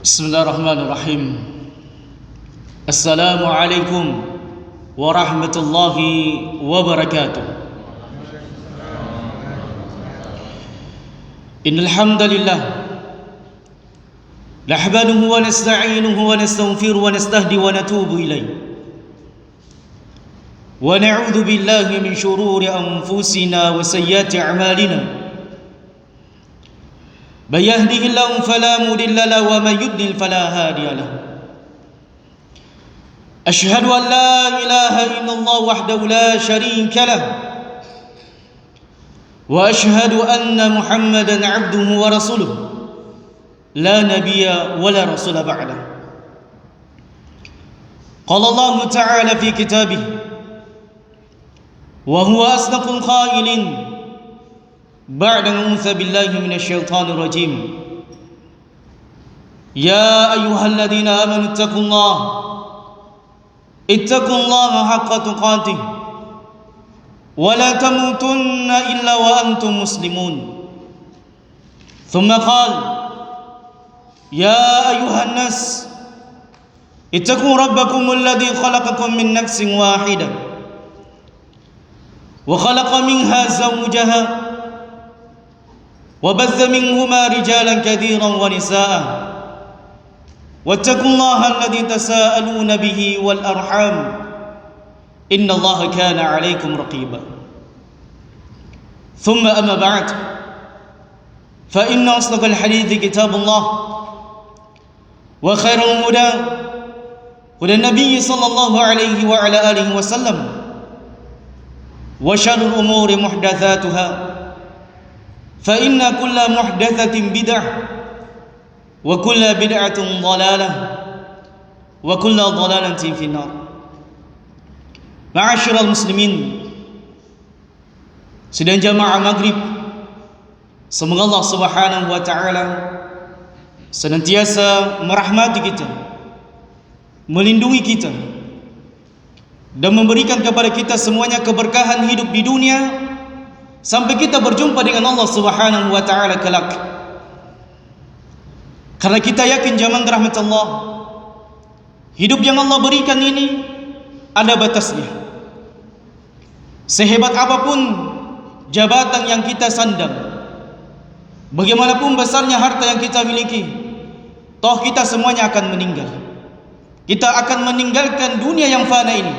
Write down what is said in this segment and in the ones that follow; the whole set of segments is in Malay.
Bismillahirrahmanirrahim. Assalamualaikum warahmatullahi wabarakatuh. Innal hamdalillah nahmaduhu wa nasta'inuhu wa nastaghfiruhu wa nastahdi wa natubu ilayh. Wa na'udzu billahi min shururi anfusina wa sayyiati a'malina. من يهده الله فلا مضل له ومن يضلل فلا هادي له. أشهد أن لا إله إلا الله وحده لا شريك له وأشهد أن محمدا عبده ورسوله لا نبي ولا رسول بعده. قال الله تعالى في كتابه وهو أصدق القائلين بعد أعوذ بالله من الشيطان الرجيم. يا أيها الذين آمنوا اتقوا الله حق تقاته ولا تموتن إلا وأنتم مسلمون. ثم قال يا أيها الناس اتقوا ربكم الذي خلقكم من نفس واحدة وخلق منها زوجها وبث منهما رجالا كثيرا ونساء واتقوا الله الذي تساءلون به والأرحام إن الله كان عليكم رقيبا. ثم أما بعد فإن أصدق الحديث كتاب الله وخير الهدى هدى النبي صلى الله عليه وعلى آله وسلم وشر الأمور محدثاتها فإن كل محدثة بدعة وكل بدعة ضلالة وكل ضلالة في النار. Ma'asyiral muslimin, sidang jamaah maghrib, semoga Allah Subhanahu wa taala senantiasa merahmati kita, melindungi kita, dan memberikan kepada kita semuanya keberkahan hidup di dunia sampai kita berjumpa dengan Allah Subhanahu wa taala kelak. Karena kita yakin zaman rahmat Allah, hidup yang Allah berikan ini ada batasnya. Sehebat apapun jabatan yang kita sandang, bagaimanapun besarnya harta yang kita miliki, toh kita semuanya akan meninggal. Kita akan meninggalkan dunia yang fana ini.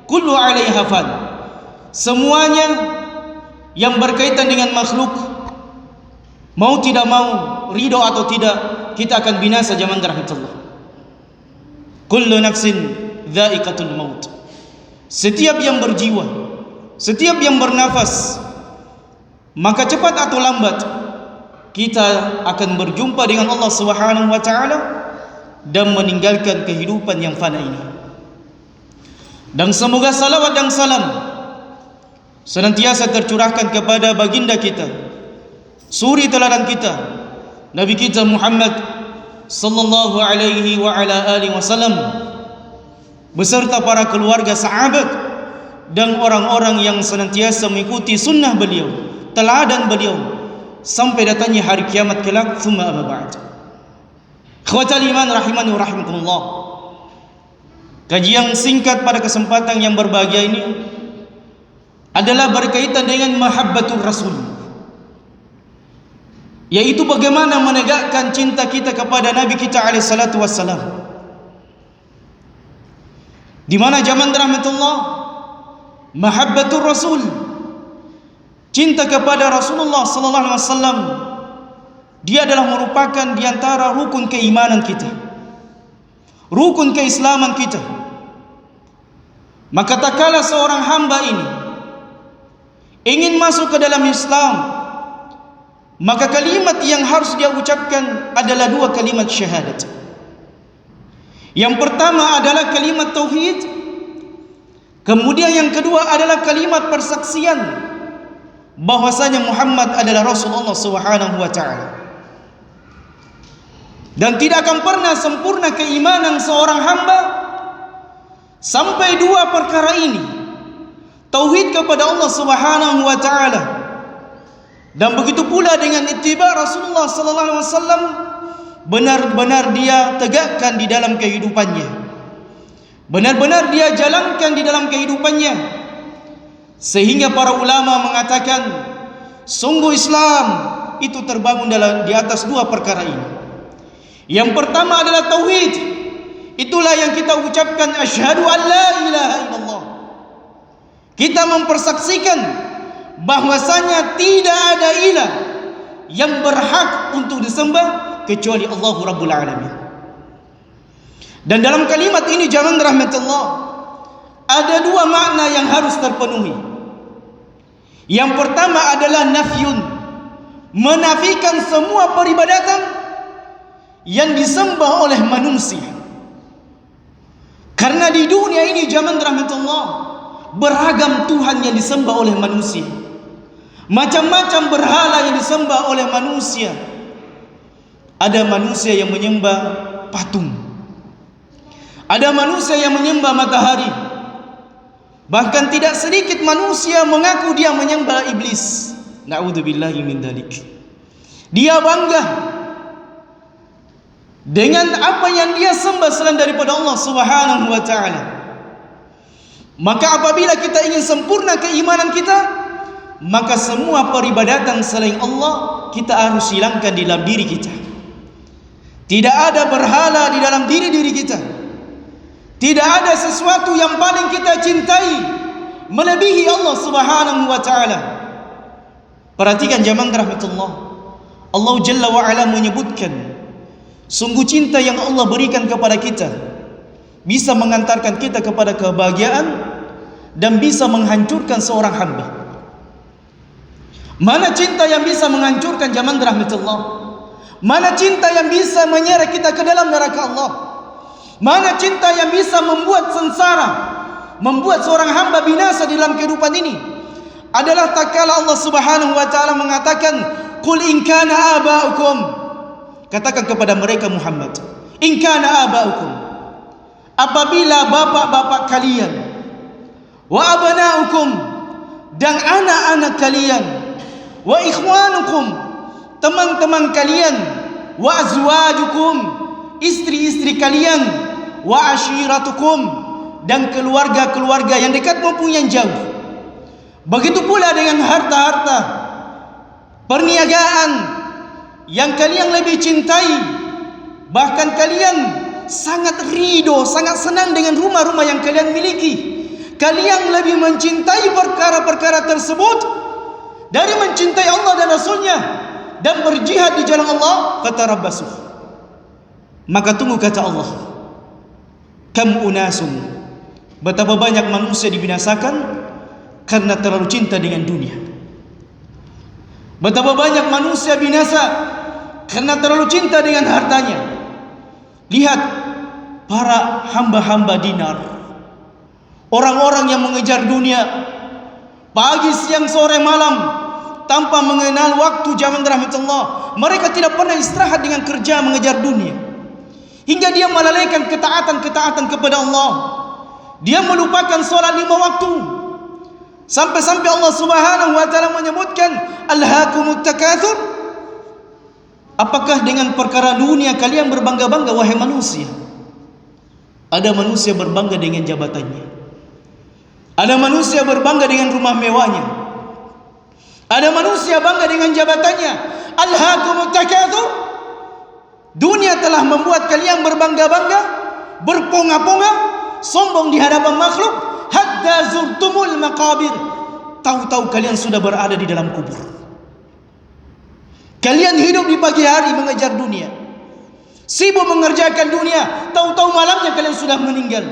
Kullu 'alaiha fan. Semuanya yang berkaitan dengan makhluk, mau tidak mau, ridho atau tidak, kita akan binasa zaman rahmat Allah. Kullu nafsin dha'iqatul maut. Setiap yang berjiwa, setiap yang bernafas, maka cepat atau lambat kita akan berjumpa dengan Allah Subhanahu wa taala dan meninggalkan kehidupan yang fana ini. Dan semoga salawat dan salam senantiasa tercurahkan kepada baginda kita, suri teladan kita, Nabi kita Muhammad sallallahu alaihi wa ala alihi wasallam, beserta para keluarga, sahabat, dan orang-orang yang senantiasa mengikuti sunnah beliau, teladan beliau, sampai datangnya hari kiamat kelak. Tsumma amma ba'd. Ikhwatal iman rahimani wa rahimakumullah. Kajian singkat pada kesempatan yang berbahagia ini adalah berkaitan dengan mahabbatur Rasul, yaitu bagaimana menegakkan cinta kita kepada Nabi kita alaihi salatu wassalam. Di mana zaman rahmatullah, mahabbatur Rasul, cinta kepada Rasulullah sallallahu alaihi wasallam, dia adalah merupakan di antara rukun keimanan kita, rukun keislaman kita. Maka tak kala seorang hamba ini ingin masuk ke dalam Islam, maka kalimat yang harus dia ucapkan adalah dua kalimat syahadat. Yang pertama adalah kalimat tauhid, kemudian yang kedua adalah kalimat persaksian bahwasanya Muhammad adalah Rasulullah Subhanahu wa taala. Dan tidak akan pernah sempurna keimanan seorang hamba sampai dua perkara ini, tauhid kepada Allah Subhanahu wa taala Dan begitu pula dengan ittiba Rasulullah sallallahu alaihi wasallam, benar-benar dia tegakkan di dalam kehidupannya, benar-benar dia jalankan di dalam kehidupannya. Sehingga para ulama mengatakan, sungguh Islam itu terbangun di atas dua perkara ini. Yang pertama adalah tauhid. Itulah yang kita ucapkan, asyhadu an la ilaha illallah. Kita mempersaksikan bahwasanya tidak ada ilah yang berhak untuk disembah kecuali Allah Rabbul Alamin. Dan dalam kalimat ini, jamaah rahmatullah, ada dua makna yang harus terpenuhi. Yang pertama adalah nafyun, menafikan semua peribadatan yang disembah oleh manusia. Karena di dunia ini, jamaah rahmatullah, beragam Tuhan yang disembah oleh manusia, macam-macam berhala yang disembah oleh manusia. Ada manusia yang menyembah patung, ada manusia yang menyembah matahari. Bahkan tidak sedikit manusia mengaku dia menyembah iblis. Na'udzubillahi min dzalik. Dia bangga dengan apa yang dia sembah selain daripada Allah Subhanahu wa ta'ala. Maka apabila kita ingin sempurna keimanan kita, maka semua peribadatan selain Allah kita harus hilangkan di dalam diri kita. Tidak ada berhala di dalam diri kita. Tidak ada sesuatu yang paling kita cintai melebihi Allah Subhanahu wa ta'ala. Perhatikan jamaah rahmatullah, Allah Jalla wa Ala menyebutkan, sungguh cinta yang Allah berikan kepada kita bisa mengantarkan kita kepada kebahagiaan dan bisa menghancurkan seorang hamba. Mana cinta yang bisa menghancurkan jamaah rahmatullah? Mana cinta yang bisa menyeret kita ke dalam neraka Allah? Mana cinta yang bisa membuat sengsara, membuat seorang hamba binasa di dalam kehidupan ini? Adalah tatkala Allah Subhanahu wa ta'ala mengatakan, qul in kana aba'ukum, katakan kepada mereka Muhammad, in kana aba'ukum, apabila bapak-bapak kalian, wa abna'ukum, dan anak-anak kalian, wa ikhwanukum, teman-teman kalian, wa azwajukum, istri-istri kalian, wa ashiratukum, dan keluarga-keluarga yang dekat maupun yang jauh. Begitu pula dengan harta-harta, perniagaan yang kalian lebih cintai, bahkan kalian sangat ridho, sangat senang dengan rumah-rumah yang kalian miliki. Kalian lebih mencintai perkara-perkara tersebut dari mencintai Allah dan Rasulnya dan berjihad di jalan Allah. Fatarabbasu, maka tunggu kata Allah, kam unasun, betapa banyak manusia dibinasakan karena terlalu cinta dengan dunia. Betapa banyak manusia binasa karena terlalu cinta dengan hartanya. Lihat para hamba-hamba dinar, orang-orang yang mengejar dunia pagi, siang, sore, malam tanpa mengenal waktu. Jamaah rahmatullah, mereka tidak pernah istirahat dengan kerja mengejar dunia, hingga dia melalaikan ketaatan-ketaatan kepada Allah. Dia melupakan solat 5 waktu. Sampai-sampai Allah Subhanahu wa ta'ala menyebutkan, alhaakumut takatsur, apakah dengan perkara dunia kalian berbangga-bangga wahai manusia? Ada manusia berbangga dengan jabatannya, ada manusia berbangga dengan rumah mewahnya, ada manusia bangga dengan jabatannya. Alhaakumut takatsur, dunia telah membuat kalian berbangga-bangga, berponga-ponga, sombong di hadapan makhluk, hatta zurtumul maqabir, tahu-tahu kalian sudah berada di dalam kubur. Kalian hidup di pagi hari mengejar dunia, sibuk mengerjakan dunia, tahu-tahu malamnya kalian sudah meninggal.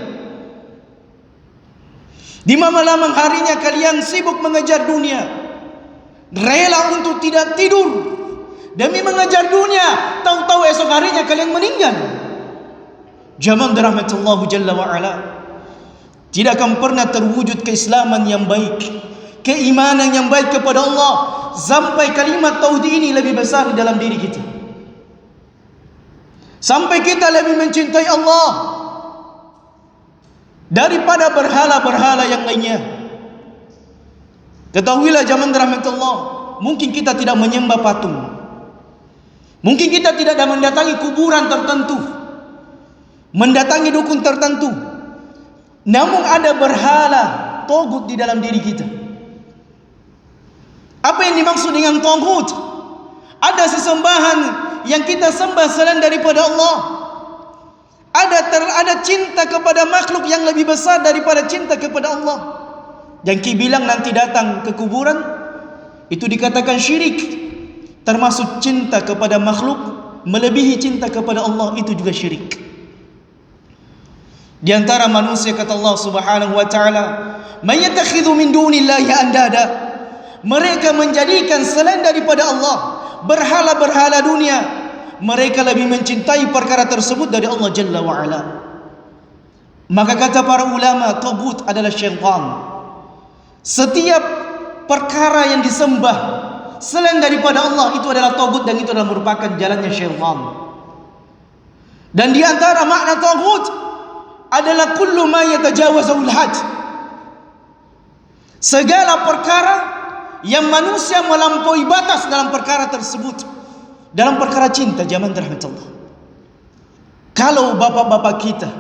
Di malam harinya kalian sibuk mengejar dunia, rela untuk tidak tidur demi mengejar dunia, tahu-tahu esok harinya kalian meninggal. Jamaah rahmatullah Jalla wa Ala, tidak akan pernah terwujud keislaman yang baik, keimanan yang baik kepada Allah, sampai kalimat tauhid ini lebih besar di dalam diri kita, sampai kita lebih mencintai Allah daripada berhala-berhala yang lainnya. Ketahuilah jamaah rahmatullah, mungkin kita tidak menyembah patung, Mungkin kita tidak ada mendatangi kuburan tertentu, mendatangi dukun tertentu, namun ada berhala togut di dalam diri kita. Apa yang dimaksud dengan togut? Ada sesembahan yang kita sembah selain daripada Allah. Ada cinta kepada makhluk yang lebih besar daripada cinta kepada Allah. Yang ki bilang nanti datang ke kuburan, itu dikatakan syirik. Termasuk cinta kepada makhluk melebihi cinta kepada Allah, itu juga syirik. Di antara manusia, kata Allah Subhanahu wa taala, "May yattakhidhu min dunillahi andada." Mereka menjadikan selain daripada Allah berhala-berhala dunia. Mereka lebih mencintai perkara tersebut dari Allah Jalla wa Ala. Maka kata para ulama, tagut adalah syaitan. Setiap perkara yang disembah selain daripada Allah itu adalah tagut, dan itu adalah merupakan jalannya syaitan. Dan di antara makna tagut adalah kullu ma yatajawazul had. Segala perkara yang manusia melampaui batas dalam perkara tersebut. Dalam perkara cinta, zaman rahmat Allah. Kalau bapak-bapak kita,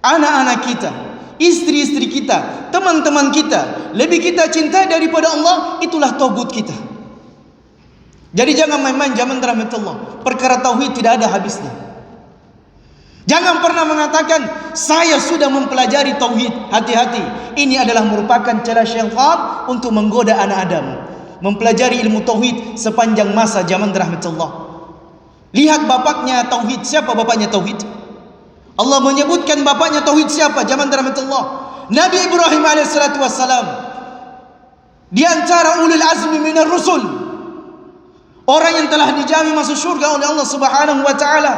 anak-anak kita, istri-istri kita, teman-teman kita lebih kita cintai daripada Allah, itulah tagut kita. Jadi jangan main-main zaman rahmat Allah. Perkara tauhid tidak ada habisnya. Jangan pernah mengatakan saya sudah mempelajari tauhid. Hati-hati, ini adalah merupakan cara syaitan untuk menggoda anak Adam. Mempelajari ilmu tauhid sepanjang masa zaman rahmat Allah. Lihat bapaknya tauhid. Siapa bapaknya tauhid? Allah menyebutkan bapaknya tauhid siapa? Zaman rahmat Allah, Nabi Ibrahim alaihissalatu wassalam. Di antara ulul azmi minar rusul, orang yang telah dijamin masuk surga oleh Allah Subhanahu wa taala.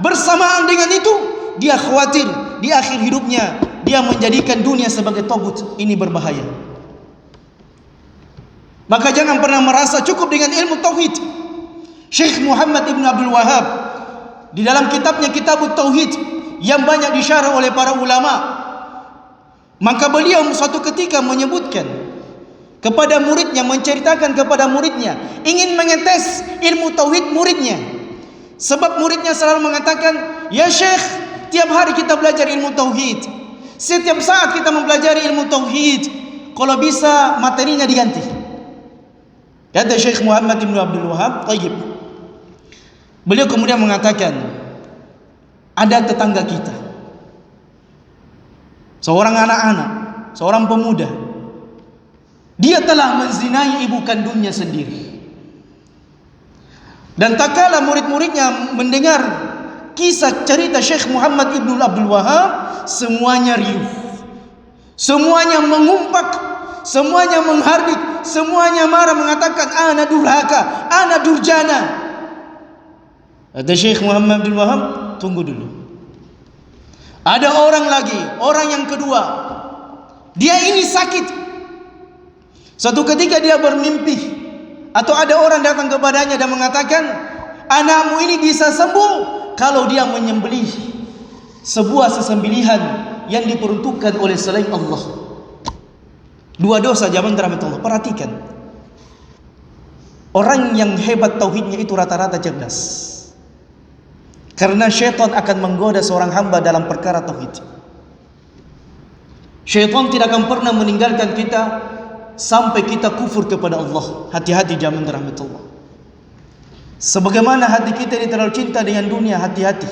Bersamaan dengan itu, dia khawatir di akhir hidupnya dia menjadikan dunia sebagai tagut. Ini berbahaya. Maka jangan pernah merasa cukup dengan ilmu tauhid. Syekh Muhammad Ibn Abdul Wahab di dalam kitabnya Kitabut Tauhid yang banyak disyarah oleh para ulama, maka beliau suatu ketika menyebutkan kepada muridnya, menceritakan kepada muridnya, ingin mengetes ilmu tauhid muridnya. Sebab muridnya selalu mengatakan, "Ya Syekh, tiap hari kita belajar ilmu tauhid. Setiap saat kita mempelajari ilmu tauhid. Kalau bisa materinya diganti." Kata Syekh Muhammad Ibn Abdul Wahab, "Tayyib." Beliau kemudian mengatakan, ada tetangga kita, seorang anak-anak, seorang pemuda, dia telah menzinai ibu kandungnya sendiri. Dan tak kala murid-muridnya mendengar kisah cerita Syekh Muhammad Ibn Abdul Wahab, semuanya riuh, semuanya mengumpat, semuanya menghardik, semuanya marah, mengatakan ana durhaka, ana durjana. Kata Syekh Muhammad bin Wahab, tunggu dulu. Ada orang lagi, orang yang kedua, dia ini sakit. Suatu ketika dia bermimpi, atau ada orang datang kepadanya dan mengatakan, anakmu ini bisa sembuh kalau dia menyembelih sebuah sesembelihan yang diperuntukkan oleh selain Allah. Dua dosa zaman rahmat Allah. Perhatikan, orang yang hebat tauhidnya itu rata-rata cerdas. Karena syaitan akan menggoda seorang hamba dalam perkara tauhid. Syaitan tidak akan pernah meninggalkan kita sampai kita kufur kepada Allah. Hati-hati zaman rahmat Allah. Sebagaimana hati kita ini terlalu cinta dengan dunia, hati-hati.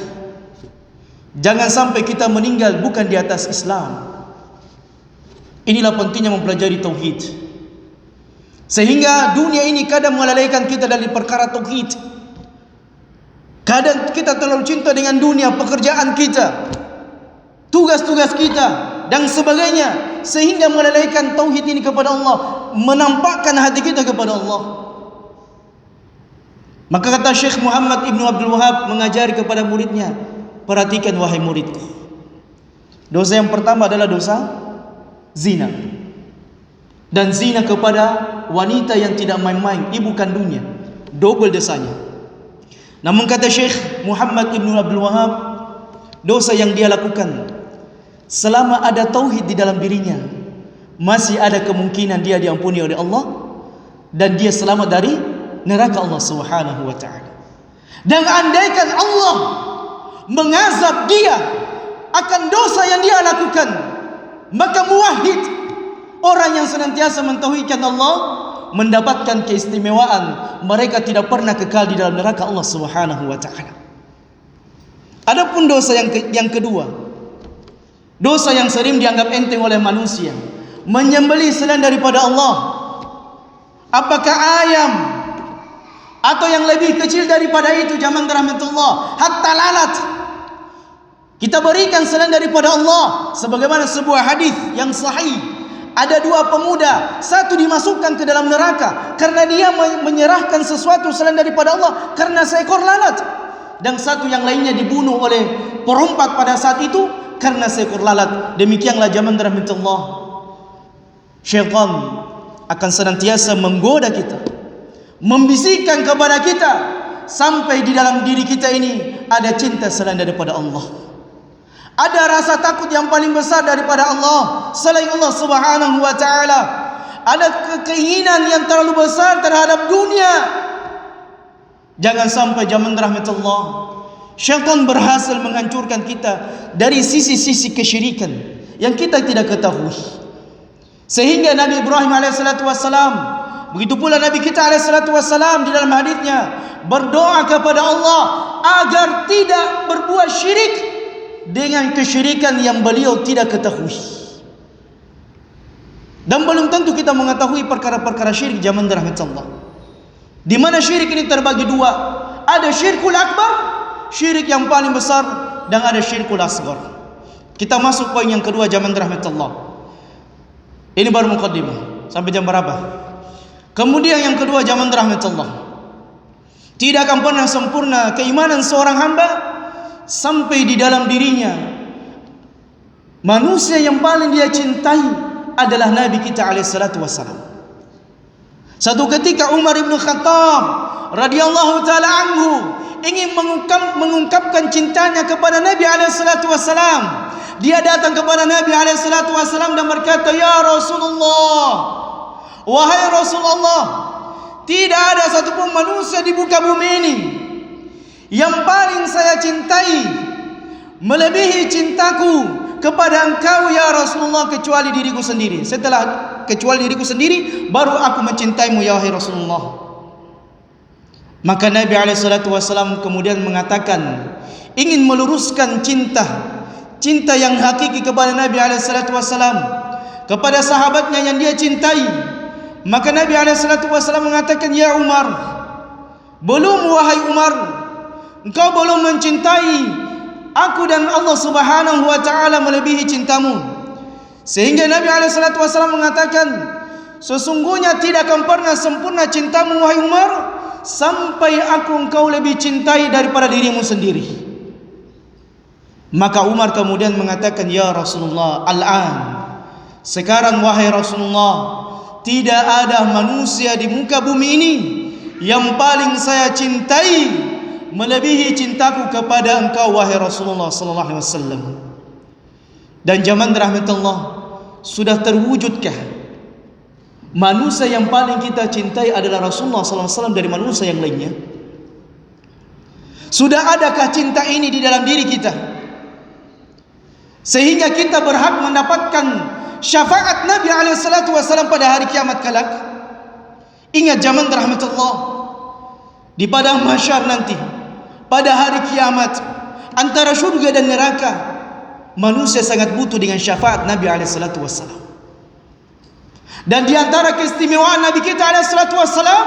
Jangan sampai kita meninggal bukan di atas Islam. Inilah pentingnya mempelajari tauhid. Sehingga dunia ini kadang melalaikan kita dari perkara tauhid. Kadang kita terlalu cinta dengan dunia, pekerjaan kita, tugas-tugas kita dan sebagainya, sehingga melalaikan tauhid ini kepada Allah, menampakkan hati kita kepada Allah. Maka kata Syekh Muhammad Ibn Abdul Wahab mengajari kepada muridnya, perhatikan wahai muridku. Dosa yang pertama adalah dosa zina. Dan zina kepada wanita yang tidak main-main, ibu kandungnya, double dosanya. Namun kata Syekh Muhammad Ibn Abdul Wahab, dosa yang dia lakukan, selama ada tauhid di dalam dirinya, masih ada kemungkinan dia diampuni oleh Allah dan dia selamat dari neraka Allah Subhanahu wa taala. Dan andaikan Allah mengazab dia akan dosa yang dia lakukan, maka muwahhid, orang yang senantiasa mentauhidkan Allah, mendapatkan keistimewaan, mereka tidak pernah kekal di dalam neraka Allah Subhanahu wa taala. Adapun dosa yang kedua, dosa yang sering dianggap enteng oleh manusia, menyembelih selain daripada Allah. Apakah ayam atau yang lebih kecil daripada itu, zaman rahmatullah, hatta lalat kita berikan selain daripada Allah. Sebagaimana sebuah hadis yang sahih, ada dua pemuda, satu dimasukkan ke dalam neraka karena dia menyerahkan sesuatu selain daripada Allah karena seekor lalat, dan satu yang lainnya dibunuh oleh perompak pada saat itu karena seekor lalat. Demikianlah zaman rahmatullah, syaitan akan senantiasa menggoda kita, membisikkan kepada kita, sampai di dalam diri kita ini ada cinta selain daripada Allah, ada rasa takut yang paling besar daripada Allah selain Allah Subhanahu wa taala, ada keinginan yang terlalu besar terhadap dunia. Jangan sampai zaman rahmatullah syaitan berhasil menghancurkan kita dari sisi-sisi kesyirikan yang kita tidak ketahui. Sehingga Nabi Ibrahim alaihissalatu wassalam, begitu pula Nabi kita alaihissalatu wassalam di dalam hadisnya berdoa kepada Allah agar tidak berbuat syirik dengan kesyirikan yang beliau tidak ketahui. Dan belum tentu kita mengetahui perkara-perkara syirik zaman rahmatullah, di mana syirik ini terbagi dua. Ada syirkul akbar, syirik yang paling besar, dan ada syirkul asghar. Kita masuk poin yang kedua zaman rahmatullah. Ini baru muqaddimah. Sampai jam berapa? Kemudian yang kedua zaman rahmatullah, tidak akan pernah sempurna keimanan seorang hamba sampai di dalam dirinya manusia yang paling dia cintai adalah Nabi kita alaihissalatu wassalam. Satu ketika Umar ibn Khattab radhiyallahu taala anhu ingin mengungkapkan cintanya kepada Nabi alaihissalatu wassalam. Dia datang kepada Nabi alaihissalatu wassalam dan berkata, "Ya Rasulullah, wahai Rasulullah, tidak ada satupun manusia di muka bumi ini yang paling saya cintai melebihi cintaku kepada engkau ya Rasulullah, kecuali diriku sendiri. Setelah kecuali diriku sendiri, baru aku mencintaimu ya wahai Rasulullah." Maka Nabi alaihissalatu wassalam kemudian mengatakan, ingin meluruskan cinta yang hakiki kepada Nabi alaihissalatu wassalam kepada sahabatnya yang dia cintai. Maka Nabi alaihissalatu wassalam mengatakan, "Ya Umar, belum wahai Umar, engkau belum mencintai aku dan Allah Subhanahu wa taala melebihi cintamu." Sehingga Nabi alaihissalatu wassalam mengatakan, "Sesungguhnya tidak akan pernah sempurna cintamu wahai Umar sampai engkau lebih cintai daripada dirimu sendiri." Maka Umar kemudian mengatakan, "Ya Rasulullah, al-an, sekarang wahai Rasulullah, tidak ada manusia di muka bumi ini yang paling saya cintai melebihi cintaku kepada engkau wahai Rasulullah sallallahu alaihi wasallam." Dan zaman rahmatullah, sudah terwujudkah manusia yang paling kita cintai adalah Rasulullah sallallahu alaihi wasallam dari manusia yang lainnya? Sudah adakah cinta ini di dalam diri kita sehingga kita berhak mendapatkan syafaat Nabi alaihissalatu wassalam pada hari kiamat kelak? Ingat zaman rahmatullah, di padang mahsyar nanti, pada hari kiamat, antara surga dan neraka, manusia sangat butuh dengan syafaat Nabi alaihissalatu wassalam. Dan di antara keistimewaan Nabi kita alaihissalatu wassalam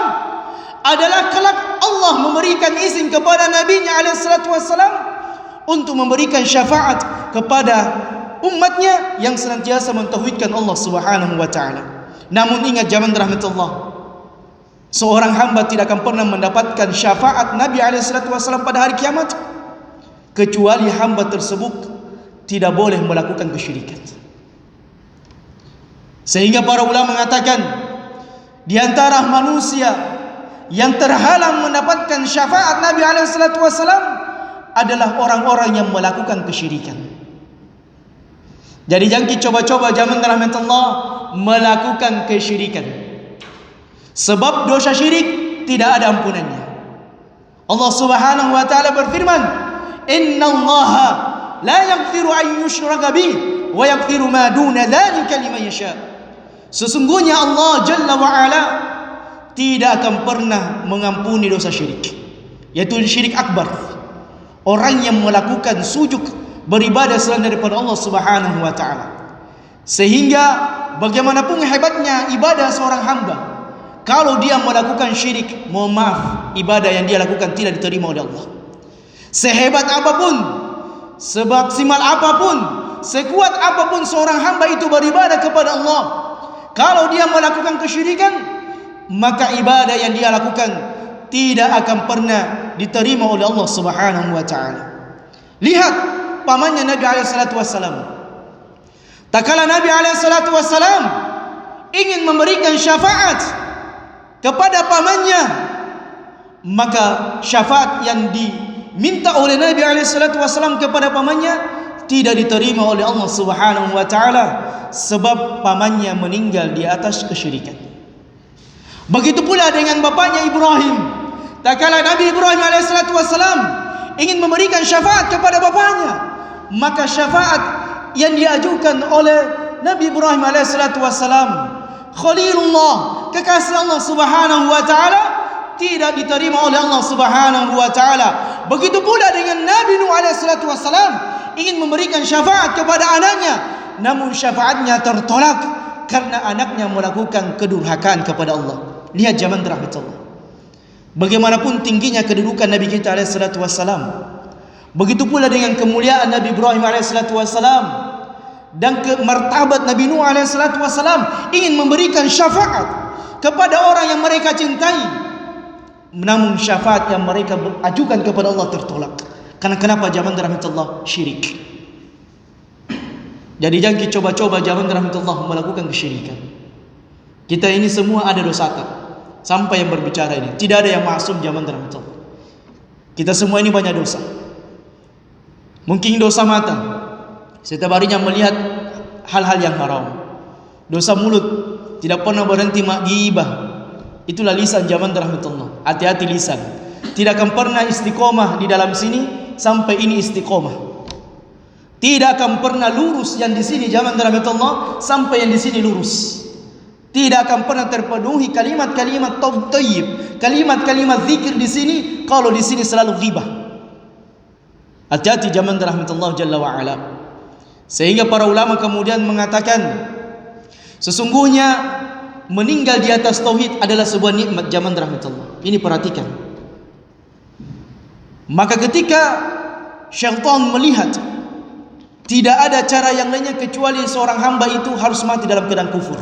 adalah kelak Allah memberikan izin kepada Nabi-Nya alaihissalatu wassalam untuk memberikan syafaat kepada umatnya yang senantiasa mentauhidkan Allah Subhanahu wa taala. Namun ingat zaman rahmatullah, seorang hamba tidak akan pernah mendapatkan syafaat Nabi alaihissalatu wassalam pada hari kiamat kecuali hamba tersebut tidak boleh melakukan kesyirikan. Sehingga para ulama mengatakan, di antara manusia yang terhalang mendapatkan syafaat Nabi alaihissalatu wassalam adalah orang-orang yang melakukan kesyirikan. Jadi jangan coba-coba zaman rahmatullah melakukan kesyirikan, sebab dosa syirik tidak ada ampunannya. Allah Subhanahu wa taala berfirman, "Innallaha la yaghfiru an yushraka bih wa yaghfiru ma duna dzalika liman yasha." Sesungguhnya Allah Jalla wa Ala tidak akan pernah mengampuni dosa syirik, yaitu syirik akbar. Orang yang melakukan sujud beribadah selain daripada Allah Subhanahu wa taala. Sehingga bagaimanapun hebatnya ibadah seorang hamba, kalau dia melakukan syirik, mohon maaf, ibadah yang dia lakukan tidak diterima oleh Allah. Sehebat apapun, semaksimal apapun, sekuat apapun seorang hamba itu beribadah kepada Allah, kalau dia melakukan kesyirikan, maka ibadah yang dia lakukan tidak akan pernah diterima oleh Allah Subhanahu wa taala. Lihat pamannya Nabi alaihi salatu wasallam. Tak kala Nabi alaihi salatu wasallam ingin memberikan syafaat kepada pamannya, maka syafaat yang diminta oleh Nabi alaihi salatu wasallam kepada pamannya tidak diterima oleh Allah Subhanahu wa taala, sebab pamannya meninggal di atas kesyirikan. Begitu pula dengan bapaknya Ibrahim. Tak kala Nabi Ibrahim alaihi salatu wasallam ingin memberikan syafaat kepada bapaknya, maka syafaat yang diajukan oleh Nabi Ibrahim alaihissalatu wassalam, Khalilullah, kekasih Allah Subhanahu wa taala, tidak diterima oleh Allah Subhanahu wa taala. Begitu pula dengan Nabi Nuh alaihissalatu wassalam ingin memberikan syafaat kepada anaknya, namun syafaatnya tertolak karena anaknya melakukan kedurhakaan kepada Allah. Lihat zaman rahmat Allah. Bagaimanapun tingginya kedudukan Nabi kita alaihissalatu wassalam, begitu pula dengan kemuliaan Nabi Ibrahim alaihissalatu wassalam dan martabat Nabi Nuh alaihissalatu wassalam, ingin memberikan syafaat kepada orang yang mereka cintai, namun syafaat yang mereka ajukan kepada Allah tertolak. Karena kenapa? Zaman rahmat Allah syirik. Jadi jangan kita coba-coba zaman rahmat Allah melakukan kesyirikan. Kita ini semua ada dosa. Sampai yang berbicara ini tidak ada yang maksum zaman rahmat Allah. Kita semua ini banyak dosa. Mungkin dosa mata, setiap harinya melihat hal-hal yang haram. Dosa mulut, tidak pernah berhenti ghibah. Itulah lisan zaman rahmat Allah. Hati-hati lisan. Tidak akan pernah istiqomah di dalam sini sampai ini istiqomah. Tidak akan pernah lurus yang di sini zaman rahmat Allah sampai yang di sini lurus. Tidak akan pernah terpenuhi kalimat-kalimat thayyib, kalimat-kalimat zikir di sini kalau di sini selalu ghibah. Hati-hati zaman rahmatullah Jalla wa'ala. Sehingga para ulama kemudian mengatakan, sesungguhnya meninggal di atas tauhid adalah sebuah nikmat zaman rahmatullah. Ini perhatikan. Maka ketika syaitan melihat tidak ada cara yang lainnya kecuali seorang hamba itu harus mati dalam keadaan kufur,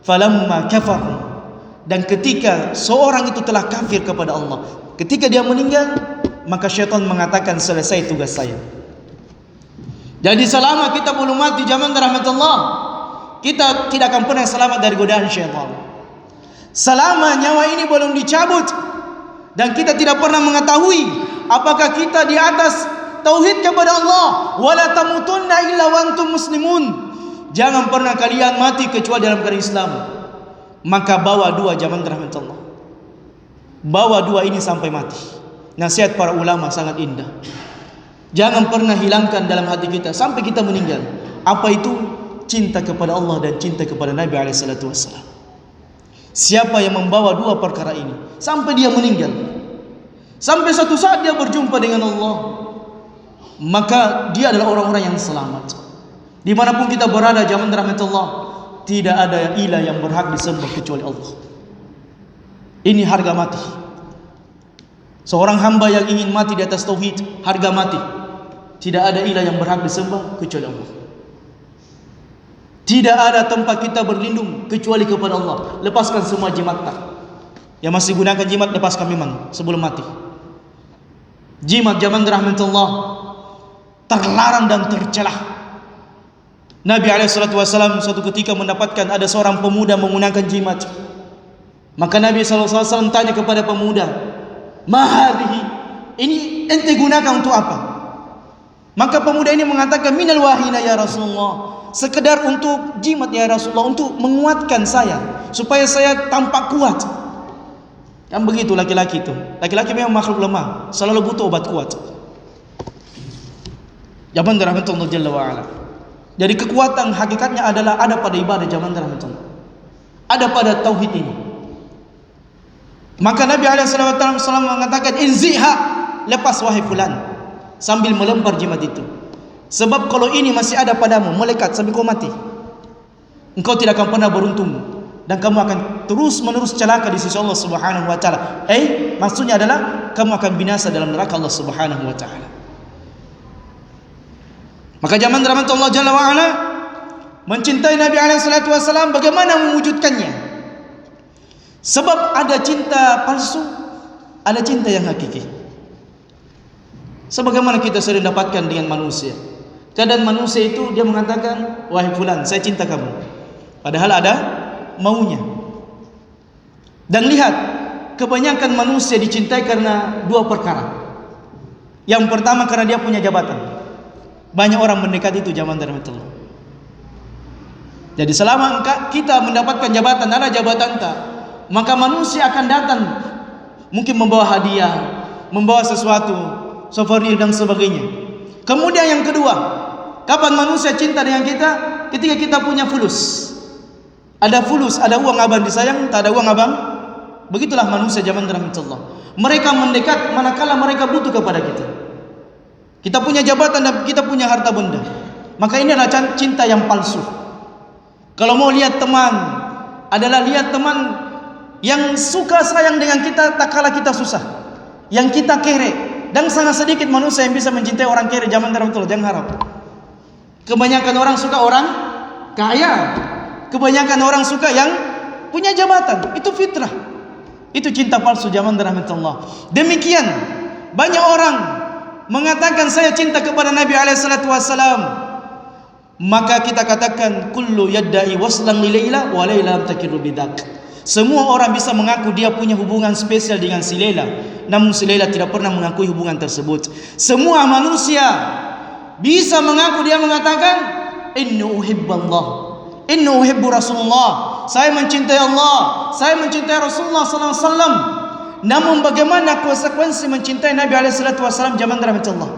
falamma kafaru, dan ketika seorang itu telah kafir kepada Allah, ketika dia meninggal, maka syaitan mengatakan selesai tugas saya. Jadi selama kita belum mati zaman rahmat Allah, kita tidak akan pernah selamat dari godaan syaitan. Selama nyawa ini belum dicabut dan kita tidak pernah mengetahui apakah kita di atas tauhid kepada Allah, wala tamutunna illa wa antum muslimun, jangan pernah kalian mati kecuali dalam keadaan Islam. Maka bawa dua zaman rahmat Allah, bawa dua ini sampai mati. Nasihat para ulama sangat indah. Jangan pernah hilangkan dalam hati kita sampai kita meninggal. Apa itu? Cinta kepada Allah dan cinta kepada Nabi alaihissalatu wassalam. Siapa yang membawa dua perkara ini sampai dia meninggal, sampai suatu saat dia berjumpa dengan Allah, maka dia adalah orang-orang yang selamat. Dimanapun kita berada zaman rahmat Allah, tidak ada ilah yang berhak disembah kecuali Allah. Ini harga mati. Seorang hamba yang ingin mati di atas tauhid, harga mati. Tidak ada ilah yang berhak disembah kecuali Allah. Tidak ada tempat kita berlindung kecuali kepada Allah. Lepaskan semua jimat tak. Yang masih gunakan jimat, lepaskan memang sebelum mati. Jimat zaman rahmat Allah terlarang dan tercelah. Nabi SAW suatu ketika mendapatkan ada seorang pemuda menggunakan jimat. Maka Nabi SAW tanya kepada pemuda, "Mahadhihi, ini ente gunakan untuk apa?" Maka pemuda ini mengatakan, "Minal wahina ya Rasulullah." Sekedar untuk jimat ya Rasulullah, untuk menguatkan saya supaya saya tampak kuat. Kan begitu laki-laki itu. Laki-laki memang makhluk lemah, selalu butuh obat kuat. Zaman rahmatullah jalla wa ala. Jadi kekuatan hakikatnya adalah ada pada ibadah zaman rahmatullah. Ada pada tauhid ini. Maka Nabi SAW mengatakan, inziha, lepas wahai fulan, sambil melempar jimat itu. Sebab kalau ini masih ada padamu, melekat sampai kau mati, engkau tidak akan pernah beruntung, dan kamu akan terus menerus celaka di sisi Allah Subhanahu wa taala. Maksudnya adalah kamu akan binasa dalam neraka Allah Subhanahu wa taala. Maka zaman rahmatullah jalla wa ala mencintai Nabi SAW, bagaimana mewujudkannya? Sebab ada cinta palsu, ada cinta yang hakiki. Sebagaimana kita sering dapatkan dengan manusia. Kadang manusia itu dia mengatakan, wahai fulan, saya cinta kamu, padahal ada maunya. Dan lihat, kebanyakan manusia dicintai karena dua perkara. Yang pertama karena dia punya jabatan. Banyak orang mendekati itu zaman rahmatullah. Jadi selama kita mendapatkan jabatan, ada jabatan tak, maka manusia akan datang, mungkin membawa hadiah, membawa sesuatu, souvenir dan sebagainya. Kemudian yang kedua, kapan manusia cinta dengan kita? Ketika kita punya fulus. Ada fulus, ada uang abang disayang, tak ada uang abang. Begitulah manusia zaman rahmatullah. Mereka mendekat manakala mereka butuh kepada kita. Kita punya jabatan dan kita punya harta benda. Maka ini adalah cinta yang palsu. Kalau mau lihat teman, adalah lihat teman yang suka sayang dengan kita tak kala kita susah, yang kita kere. Dan sangat sedikit manusia yang bisa mencintai orang kere zaman rahmatullah. Jangan harap. Kebanyakan orang suka orang kaya. Kebanyakan orang suka yang punya jabatan. Itu fitrah. Itu cinta palsu zaman rahmatullah. Demikian banyak orang mengatakan saya cinta kepada Nabi SAW. Maka kita katakan kullu yadda'i waslan li Laila wa Laila lam takiru bidak. Semua orang bisa mengaku dia punya hubungan spesial dengan si Laila, namun si Laila tidak pernah mengakui hubungan tersebut. Semua manusia bisa mengaku, dia mengatakan inni uhibballah, inni uhibbu Rasulullah, saya mencintai Allah, saya mencintai Rasulullah sallallahu alaihi wasallam. Namun bagaimana konsekuensi mencintai Nabi alaihi salatu wasallam zaman rahmatullah?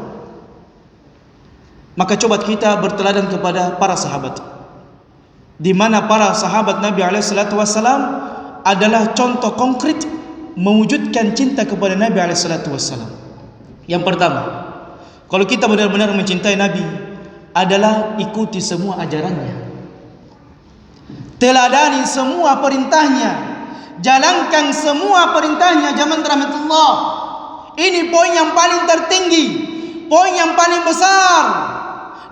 Maka coba kita berteladan kepada para sahabat, di mana para sahabat Nabi alaihi salatu wasallam adalah contoh konkret mewujudkan cinta kepada Nabi alaihi salatu wasallam. Yang pertama, kalau kita benar-benar mencintai Nabi adalah ikuti semua ajarannya, teladani semua perintahnya, jalankan semua perintahnya zaman rahmatullah. Ini poin yang paling tertinggi, poin yang paling besar.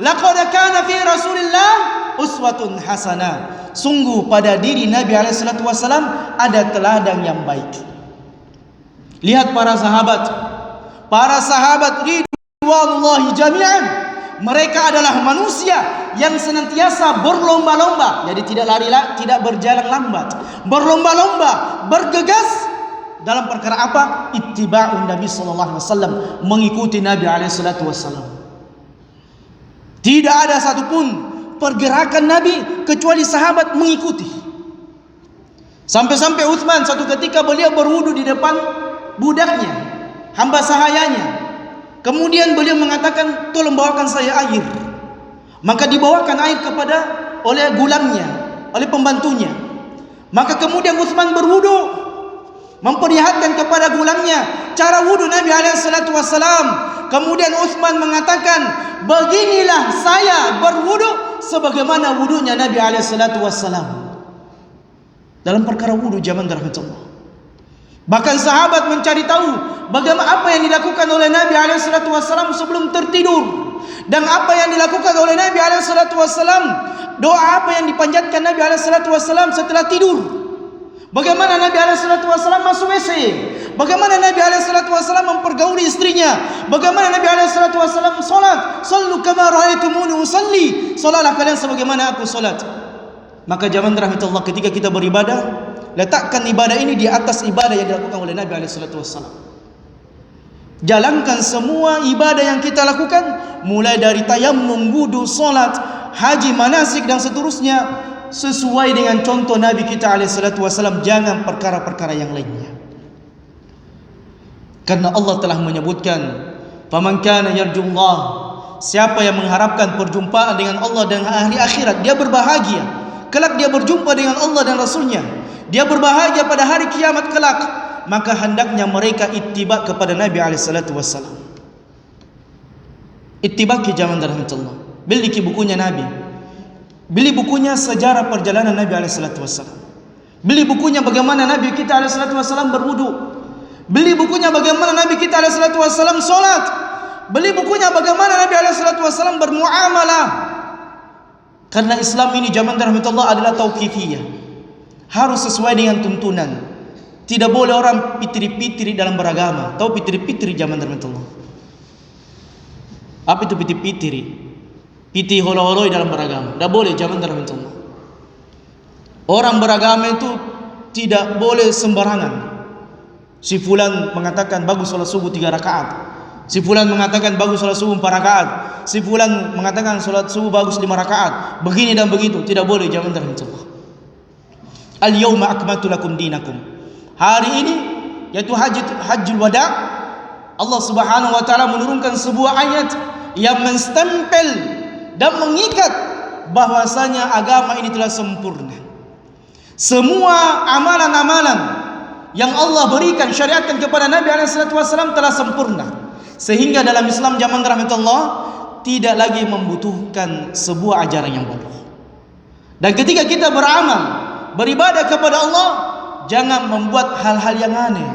Laqad kana fi Rasulillah uswatun hasanah. Sungguh pada diri Nabi SAW ada teladan yang baik. Lihat para sahabat ridwanullahi jami'an. Mereka adalah manusia yang senantiasa berlomba-lomba. Jadi tidak berjalan lambat, berlomba-lomba, bergegas dalam perkara apa? Ittiba'un Nabi sallallahu alaihi wasallam, mengikuti Nabi alaihi salatu wasallam. Tidak ada satupun pergerakan Nabi kecuali sahabat mengikuti. Sampai-sampai Utsman satu ketika beliau berwudu di depan budaknya, hamba sahayanya. Kemudian beliau mengatakan, tolong bawakan saya air. Maka dibawakan air oleh gulamnya, oleh pembantunya. Maka kemudian Utsman berwudu, memperlihatkan kepada gulamnya cara wudu Nabi SAW. Kemudian Utsman mengatakan, beginilah saya berwudu sebagaimana wudunya Nabi SAW. Dalam perkara wudu zaman rahmatullah. Bahkan sahabat mencari tahu bagaimana apa yang dilakukan oleh Nabi SAW sebelum tertidur, dan apa yang dilakukan oleh Nabi SAW, doa apa yang dipanjatkan Nabi SAW setelah tidur. Bagaimana Nabi SAW masuk WC, bagaimana Nabi SAW mempergauli istrinya, bagaimana Nabi SAW solat. Sallu kama ra'aitumuni usalli, solatlah kalian sebagaimana aku solat. Maka zaman rahmatullah, ketika kita beribadah, letakkan ibadah ini di atas ibadah yang dilakukan oleh Nabi SAW. Jalankan semua ibadah yang kita lakukan, mulai dari tayammum, wudu, solat, haji, manasik dan seterusnya, sesuai dengan contoh Nabi kita SAW. Jangan perkara-perkara yang lainnya. Karena Allah telah menyebutkan, "Faman kana yarjullah," siapa yang mengharapkan perjumpaan dengan Allah dan hari akhirat, dia berbahagia. Kelak dia berjumpa dengan Allah dan Rasulnya. Dia berbahagia pada hari kiamat kelak. Maka hendaknya mereka ittiba kepada Nabi SAW. Ittiba ke zaman rahmatullah. Beli bukunya Nabi. Beli bukunya sejarah perjalanan Nabi SAW. Beli bukunya bagaimana Nabi kita SAW berwudu. Beli bukunya bagaimana Nabi kita SAW solat. Beli bukunya bagaimana Nabi SAW bermuamalah. Karena Islam ini zaman rahmatullah adalah tauqifiyah. Harus sesuai dengan tuntunan. Tidak boleh orang pitri-pitri dalam beragama. Tahu pitri-pitri zaman rahmatullah? Apa itu pitri-pitri? Piti holo-holoi dalam beragama. Tidak boleh zaman rahmatullah. Orang beragama itu tidak boleh sembarangan. Si fulan mengatakan bagus salat subuh 3 rakaat. Si fulan mengatakan bagus salat subuh 4 rakaat. Si fulan mengatakan salat subuh bagus 5 rakaat. Begini dan begitu, tidak boleh zaman rahmatullah. Al-yawma akmaltu lakum dinakum. Hari ini yaitu hajjul wada, Allah Subhanahu wa taala menurunkan sebuah ayat yang menstempel dan mengikat bahwasanya agama ini telah sempurna. Semua amalan-amalan yang Allah berikan syariatkan kepada Nabi SAW telah sempurna. Sehingga dalam Islam zaman rahmatullah tidak lagi membutuhkan sebuah ajaran yang baru. Dan ketika kita beramal, beribadah kepada Allah, jangan membuat hal-hal yang aneh.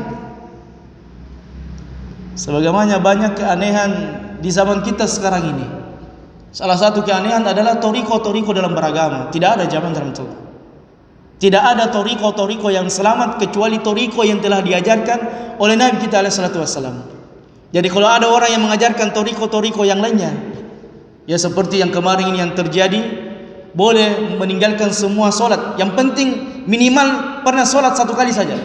Sebagaimana banyak keanehan di zaman kita sekarang ini. Salah satu keanehan adalah toriko-toriko dalam beragama. Tidak ada zaman rahmatullah. Tidak ada toriko-toriko yang selamat kecuali toriko yang telah diajarkan oleh Nabi kita SAW. Jadi kalau ada orang yang mengajarkan toriko-toriko yang lainnya, ya seperti yang kemarin ini yang terjadi, boleh meninggalkan semua solat. Yang penting minimal pernah solat 1 kali saja.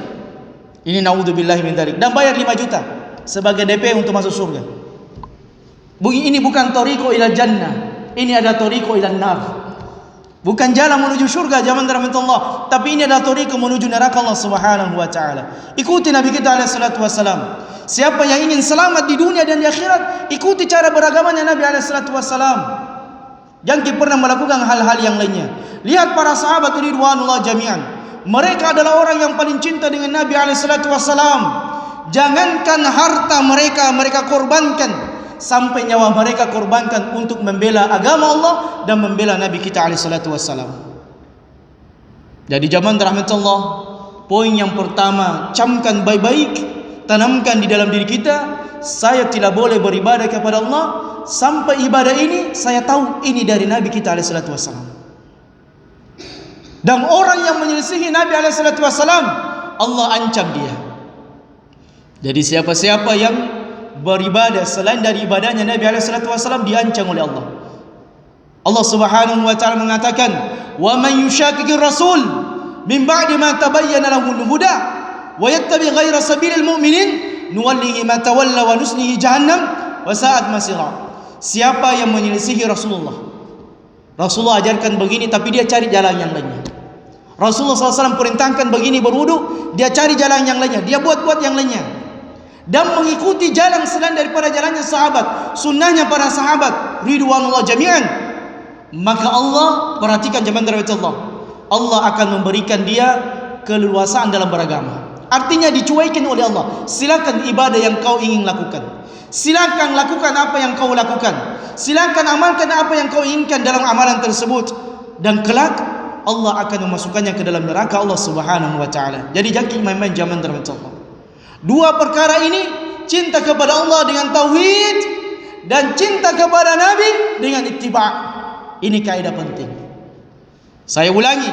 Ini naudzubillahi min dzalik. Dan bayar 5 juta sebagai DP untuk masuk surga. Ini bukan toriko ila jannah. Ini ada toriko ila nar. Bukan jalan menuju surga zaman rahmatullah, tapi ini adalah toriko menuju neraka Allah Subhanahu wa taala. Ikuti Nabi kita SAW. Siapa yang ingin selamat di dunia dan di akhirat, ikuti cara beragamanya Nabi SAW. Jangan pernah melakukan hal-hal yang lainnya. Lihat para sahabat ridwanullah jami'an. Mereka adalah orang yang paling cinta dengan Nabi SAW. Jangankan harta mereka korbankan, sampai nyawa mereka korbankan untuk membela agama Allah dan membela Nabi kita SAW. Jadi zaman rahmatullah, poin yang pertama, camkan baik-baik, tanamkan di dalam diri kita, saya tidak boleh beribadah kepada Allah sampai ibadah ini saya tahu ini dari Nabi kita SAW. Dan orang yang menyelisihi Nabi SAW, Allah ancam dia. Jadi siapa-siapa yang beribadah selain dari ibadahnya Nabi SAW diancam oleh Allah. Allah Subhanahu wa taala mengatakan, "Wa man yushaqiqir rasul min ba'di ma tabayyana lahul huda wa yattabi ghaira sabilil mu'minin nuwallihi ma tawalla wa nuslihi jahannam wa sa'at masira." Siapa yang menyelisihi Rasulullah ajarkan begini tapi dia cari jalan yang lainnya. Rasulullah SAW perintahkan begini berwudu, dia cari jalan yang lainnya, dia buat yang lainnya, dan mengikuti jalan selain daripada jalannya sahabat, sunnahnya para sahabat ridwanullah jami'an, maka Allah, perhatikan zaman rahmatullah, Allah akan memberikan dia keleluasaan dalam beragama. Artinya dicuekin oleh Allah. Silakan ibadah yang kau ingin lakukan, silakan lakukan apa yang kau lakukan, silakan amalkan apa yang kau inginkan dalam amalan tersebut, dan kelak Allah akan memasukkannya ke dalam neraka Allah Subhanahu wa taala. Jadi jangan main-main zaman rahmatullah. Dua perkara ini, cinta kepada Allah dengan tauhid dan cinta kepada Nabi dengan ittiba'. Ini kaidah penting. Saya ulangi,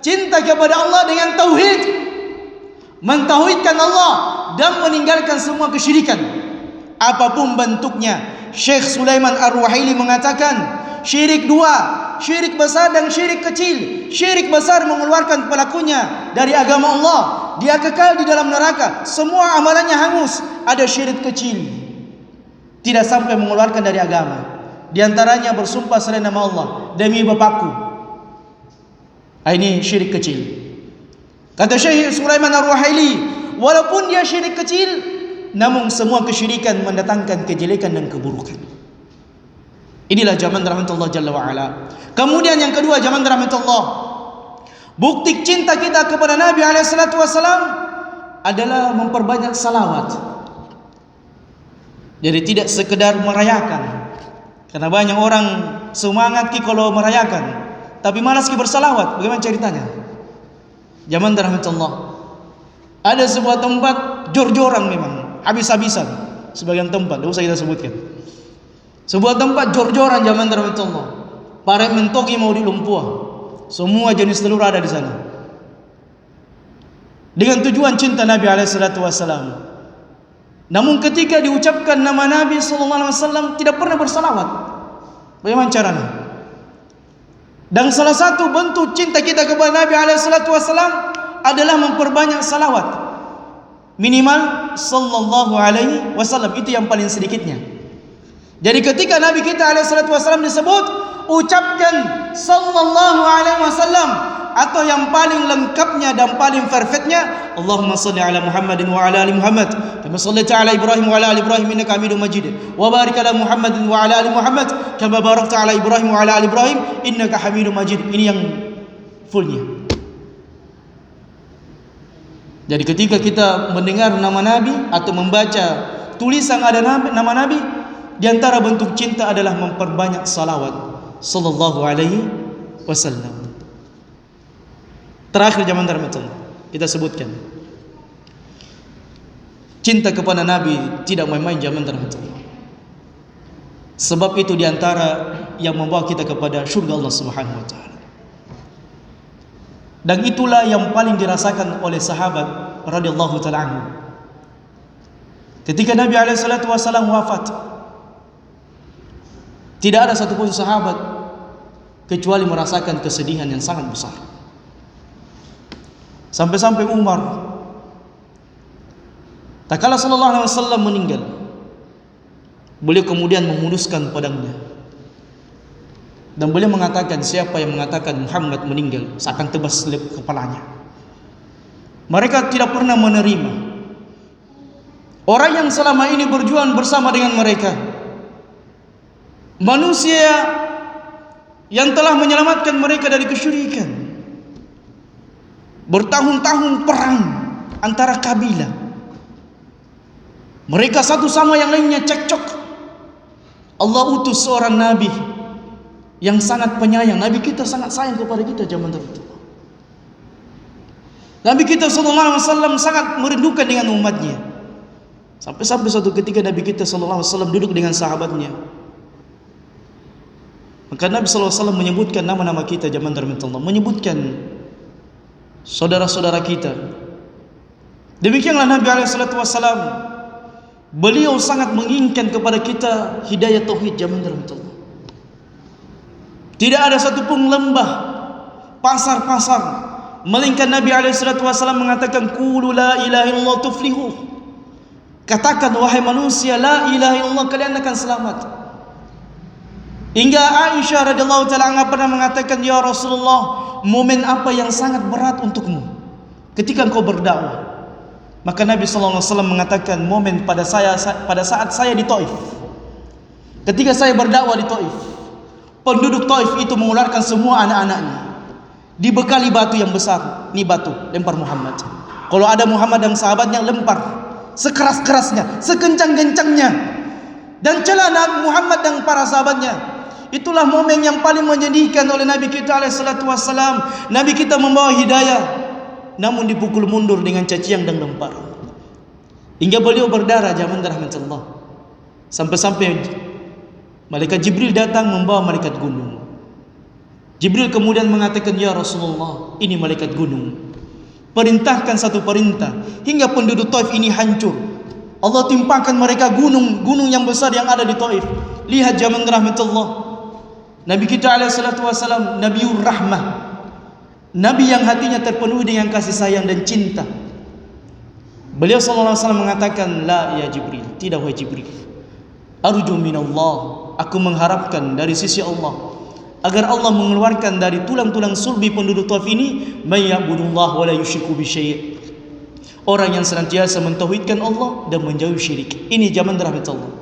cinta kepada Allah dengan tauhid, mentauhidkan Allah dan meninggalkan semua kesyirikan apapun bentuknya. Syekh Sulaiman Ar-Ruhaili mengatakan syirik dua, syirik besar dan syirik kecil. Syirik besar mengeluarkan pelakunya dari agama Allah, dia kekal di dalam neraka, semua amalannya hangus. Ada syirik kecil, tidak sampai mengeluarkan dari agama. Di antaranya bersumpah selain nama Allah, demi bapakku. Ini syirik kecil. Kata Syekh Sulaiman Ar-Ruhaili, walaupun dia syirik kecil, namun semua kesyirikan mendatangkan kejelekan dan keburukan. Inilah zaman rahmatullah Jalla wa'ala. Kemudian yang kedua, zaman rahmatullah, bukti cinta kita kepada Nabi SAW adalah memperbanyak salawat. Jadi tidak sekedar merayakan, karena banyak orang semangat kalau merayakan tapi malas bersalawat. Bagaimana ceritanya? Zaman rahmatullah, ada sebuah tempat jor-joran, memang habis-habisan sebagian tempat, tidak usah kita sebutkan. Sebuah tempat jor-joran zaman rahmatullah, para mentoki mau di Lumpua, semua jenis telur ada di sana, dengan tujuan cinta Nabi SAW. Namun ketika diucapkan nama Nabi SAW tidak pernah bersalawat. Bagaimana caranya? Dan salah satu bentuk cinta kita kepada Nabi SAW adalah memperbanyak salawat. Minimal sallallahu alaihi wasallam, itu yang paling sedikitnya. Jadi ketika Nabi kita SAW disebut, ucapkan sallallahu alaihi wasallam, atau yang paling lengkapnya dan paling perfectnya, Allahumma salli ala Muhammadin wa ala ali Muhammad kama sallaita ala Ibrahim wa ala ali Ibrahim innaka Hamidum Majid, wa barik ala Muhammadin wa ala ali Muhammad kama barakta ala Ibrahim wa ala ali Ibrahim innaka Hamidum Majid. Ini yang fullnya. Jadi ketika kita mendengar nama Nabi atau membaca tulisan ada nama Nabi, di antara bentuk cinta adalah memperbanyak salawat sallallahu alaihi wasallam. Terakhir zaman rahmatullah, kita sebutkan cinta kepada Nabi tidak main-main zaman rahmatullah. Sebab itu diantara yang membawa kita kepada surga Allah Subhanahu wa taala. Dan itulah yang paling dirasakan oleh sahabat radhiyallahu taala anhu. Ketika Nabi SAW wafat, tidak ada satupun sahabat kecuali merasakan kesedihan yang sangat besar. Sampai-sampai Umar, tak kala sallallahu alaihi wasallam meninggal, beliau kemudian memuluskan pedangnya dan beliau mengatakan, siapa yang mengatakan Muhammad meninggal, saya akan tebas kepalanya. Mereka tidak pernah menerima orang yang selama ini berjuang bersama dengan mereka, manusia yang telah menyelamatkan mereka dari kesyirikan. Bertahun-tahun perang antara kabilah, mereka satu sama yang lainnya cekcok. Allah utus seorang Nabi yang sangat penyayang. Nabi kita sangat sayang kepada kita zaman itu. Nabi kita SAW sangat merindukan dengan umatnya. Sampai-sampai suatu ketika Nabi kita SAW duduk dengan sahabatnya, maka Nabi SAW menyebutkan nama-nama kita zaman itu, menyebutkan saudara-saudara kita. Demikianlah Nabi SAW, beliau sangat menginginkan kepada kita hidayah tauhid zaman itu. Tidak ada satupun lembah, pasar-pasar, melainkan Nabi SAW mengatakan, qulu la ilaha illallah tuflihu. Katakan wahai manusia, la ilaha illallah, kalian akan selamat. Hingga Aisyah radhiyallahu taala anha pernah mengatakan, ya Rasulullah, momen apa yang sangat berat untukmu ketika engkau berdakwah? Maka Nabi SAW mengatakan, momen pada saat saya di Taif. Ketika saya berdakwah di Taif, penduduk Taif itu mengeluarkan semua anak-anaknya, dibekali batu yang besar. Ini batu, lempar Muhammad. Kalau ada Muhammad dan sahabatnya, lempar sekeras-kerasnya, sekencang-kencangnya, dan celah Muhammad dan para sahabatnya. Itulah momen yang paling menyedihkan oleh Nabi kita SAW. Nabi kita membawa hidayah, namun dipukul mundur dengan cacian dan lempar, hingga beliau berdarah zaman rahmatullah. Sampai-sampai malaikat Jibril datang membawa malaikat gunung. Jibril kemudian mengatakan, ya Rasulullah, ini malaikat gunung. Perintahkan satu perintah hingga penduduk Taif ini hancur. Allah timpakan mereka gunung-gunung yang besar yang ada di Taif. Lihat zaman rahmatullah, Nabi kita SAW, Nabiur Rahmah, Nabi yang hatinya terpenuhi dengan kasih sayang dan cinta. Beliau SAW mengatakan, la ya Jibril, tidak wahai Jibril, arju minallah, aku mengharapkan dari sisi Allah, agar Allah mengeluarkan dari tulang-tulang sulbi penduduk Taif ini, may ya'budullah wa la yusyriku bi syai', Orang yang senantiasa mentauhidkan Allah dan menjauhi syirik. Ini zaman rahmat Allah.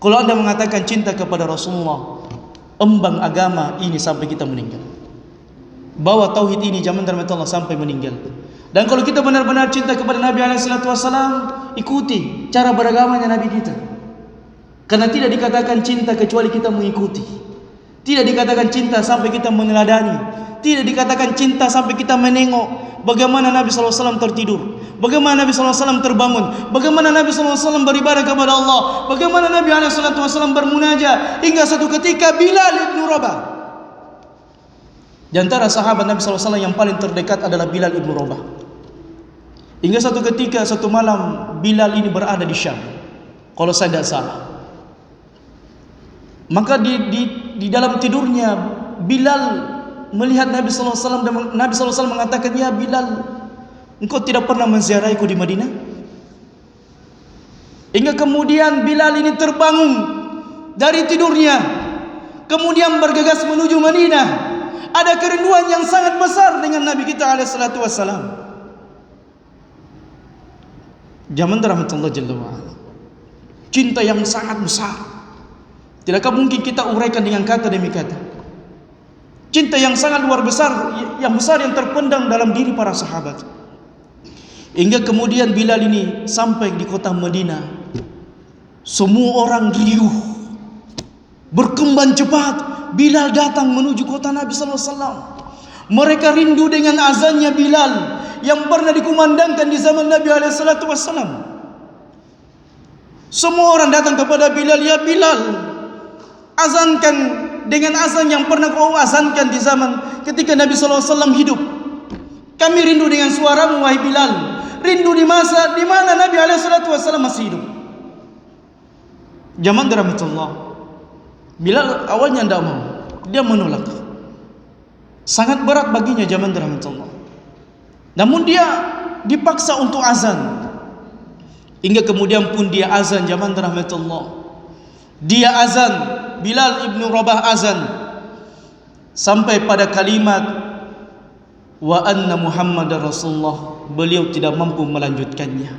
Kalau anda mengatakan cinta kepada Rasulullah, embang agama ini sampai kita meninggal. Bawa tauhid ini zaman rahmat Allah sampai meninggal. Dan kalau kita benar-benar cinta kepada Nabi SAW, ikuti cara beragamanya Nabi kita. Karena tidak dikatakan cinta kecuali kita mengikuti. Tidak dikatakan cinta sampai kita meneladani. Tidak dikatakan cinta sampai kita menengok bagaimana Nabi SAW tertidur, bagaimana Nabi SAW terbangun, bagaimana Nabi SAW beribadah kepada Allah, bagaimana Nabi SAW bermunajat, hingga satu ketika Bilal ibn Rabah. Di antara sahabat Nabi SAW yang paling terdekat adalah Bilal ibn Rabah. Hingga satu ketika, satu malam, Bilal ini berada di Syam, kalau saya tidak salah. Maka di dalam tidurnya Bilal melihat Nabi SAW dan Nabi SAW mengatakan, "Ya Bilal, engkau tidak pernah menziarahiku di Madinah?" Hingga kemudian Bilal ini terbangun dari tidurnya, kemudian bergegas menuju Madinah. Ada kerinduan yang sangat besar dengan Nabi kita alaihissalatu wassalam. Zaman rahmatullah jalla wa'ala, cinta yang sangat besar. Tidakkah mungkin kita uraikan dengan kata demi kata? Cinta yang sangat luar besar, yang terpendam dalam diri para sahabat. Hingga kemudian Bilal ini sampai di kota Madinah. Semua orang riuh, berkembang cepat. Bilal datang menuju kota Nabi SAW. Mereka rindu dengan azannya Bilal yang pernah dikumandangkan di zaman Nabi SAW. Semua orang datang kepada Bilal, "Ya Bilal, azankan dengan azan yang pernah kau azankan di zaman ketika Nabi SAW hidup. Kami rindu dengan suaramu wahai Bilal. Rindu di masa di mana Nabi SAW masih hidup." Zaman rahmatullah, Bilal awalnya tidak mau, dia menolak. Sangat berat baginya zaman rahmatullah. Namun dia dipaksa untuk azan. Hingga kemudian pun dia azan zaman rahmatullah. Dia azan, Bilal ibn Rabah azan sampai pada kalimat wa anna Muhammadar Rasulullah. Beliau tidak mampu melanjutkannya.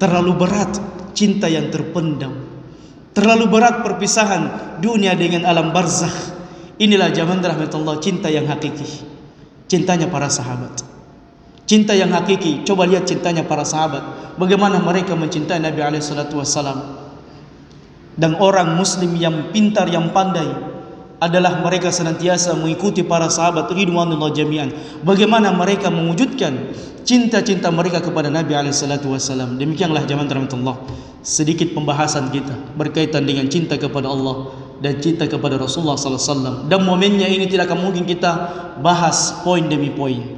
Terlalu berat cinta yang terpendam, terlalu berat perpisahan dunia dengan alam barzakh. Inilah zaman rahmatullah, cinta yang hakiki, cintanya para sahabat. Cinta yang hakiki, coba lihat cintanya para sahabat, bagaimana mereka mencintai Nabi SAW. Dan orang muslim yang pintar, yang pandai adalah mereka senantiasa mengikuti para sahabat ridwanullah jami'an. Bagaimana mereka mewujudkan cinta-cinta mereka kepada Nabi SAW. Demikianlah zaman rahmatullah, sedikit pembahasan kita berkaitan dengan cinta kepada Allah dan cinta kepada Rasulullah SAW. Dan momennya ini tidak akan mungkin kita bahas poin demi poin.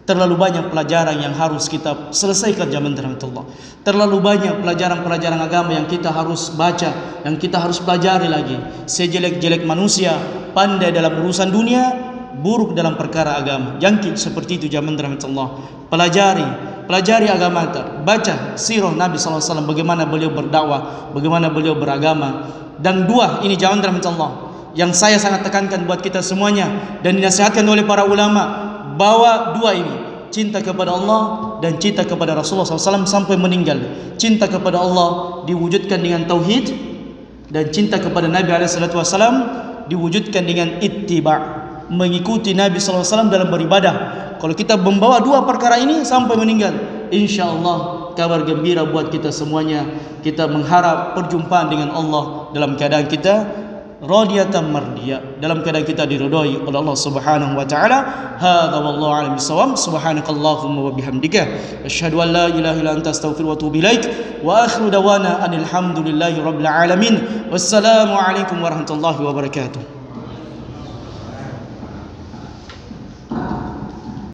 Terlalu banyak pelajaran yang harus kita selesaikan zaman rahmatullah. Terlalu banyak pelajaran-pelajaran agama yang kita harus baca, yang kita harus pelajari lagi. Sejelek-jelek manusia, pandai dalam urusan dunia, buruk dalam perkara agama. Jangkit seperti itu zaman rahmatullah. Pelajari agama kita. Baca sirah Nabi SAW, bagaimana beliau berdakwah, bagaimana beliau beragama. Dan dua, ini zaman rahmatullah yang saya sangat tekankan buat kita semuanya dan dinasihatkan oleh para ulama. Bawa dua ini, cinta kepada Allah dan cinta kepada Rasulullah SAW sampai meninggal. Cinta kepada Allah diwujudkan dengan tauhid, dan cinta kepada Nabi SAW diwujudkan dengan ittiba', mengikuti Nabi SAW dalam beribadah. Kalau kita membawa dua perkara ini sampai meninggal, insyaAllah kabar gembira buat kita semuanya. Kita mengharap perjumpaan dengan Allah dalam keadaan kita radiyatan mardiyah, dalam keadaan kita diridhai oleh Allah Subhanahu wa taala. Hadza wallahu a'lam bissawab. Subhanakallahumma wa bihamdika asyhadu an la ilaha illa anta astaghfiruka wa atubu ilaik. Wa akhiru dawana anil hamdulillahi rabbil alamin. Wassalamu alaikum warahmatullahi wabarakatuh.